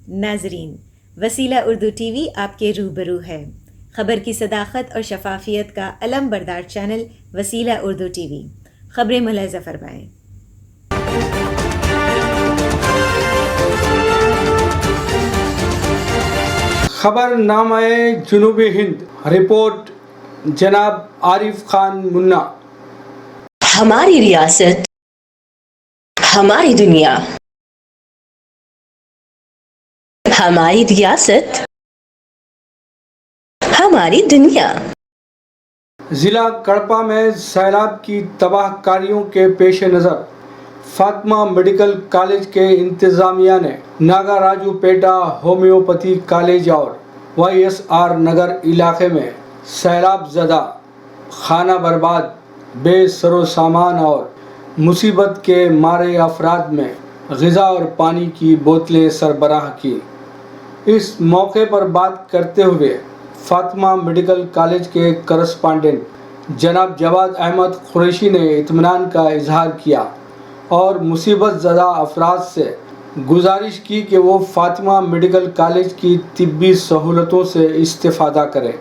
ناظرین، وسیلہ Urdu T V آپ کے روبرو ہے۔ خبر کی صداقت اور شفافیت کا علم بردار چینل وسیلہ اردو ٹی وی۔ خبریں ملاحظہ فرمائیں۔ خبر نامہ جنوبی ہند، رپورٹ جناب عارف خان منا۔ ہماری ریاست، ہماری دنیا، ہماری ریاست، ہماری دنیا۔ ضلع کڑپا میں سیلاب کی تباہ کاریوں کے پیش نظر فاطمہ میڈیکل کالج کے انتظامیہ نے ناگا راجو پیٹا ہومیوپیتھی کالج اور وائی ایس آر نگر علاقے میں سیلاب زدہ، خانہ برباد، بے سر و سامان اور مصیبت کے مارے افراد میں غذا اور پانی کی بوتلیں سربراہ کی۔ اس موقع پر بات کرتے ہوئے فاطمہ میڈیکل کالج کے کرسپانڈنٹ جناب جواد احمد قریشی نے اطمینان کا اظہار کیا اور مصیبت زدہ افراد سے گزارش کی کہ وہ فاطمہ میڈیکل کالج کی طبی سہولتوں سے استفادہ کریں،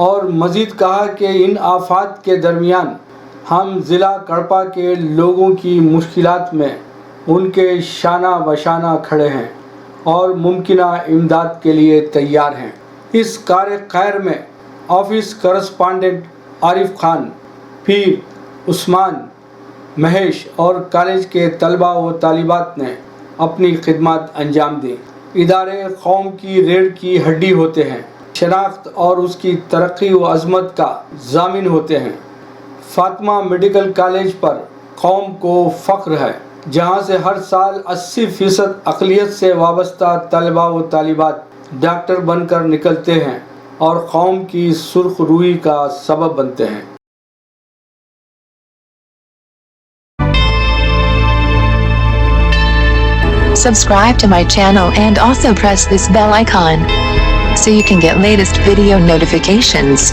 اور مزید کہا کہ ان آفات کے درمیان ہم ضلع کڑپا کے لوگوں کی مشکلات میں ان کے شانہ بشانہ کھڑے ہیں اور ممکنہ امداد کے لیے تیار ہیں۔ اس کار خیر میں آفس کرسپانڈنٹ عارف خان، پیر، عثمان، مہیش اور کالج کے طلباء و طالبات نے اپنی خدمات انجام دیں۔ ادارے قوم کی ریڑھ کی ہڈی ہوتے ہیں، شناخت اور اس کی ترقی و عظمت کا ضامن ہوتے ہیں۔ فاطمہ میڈیکل کالج پر قوم کو فخر ہے، جہاں سے ہر سال 80% اقلیت سے وابستہ طلباء و طالبات ڈاکٹر بن کر نکلتے ہیں اور قوم کی سرخ روئی کا سبب بنتے ہیں۔ Subscribe to my channel and also press this bell icon so you can get latest video notifications.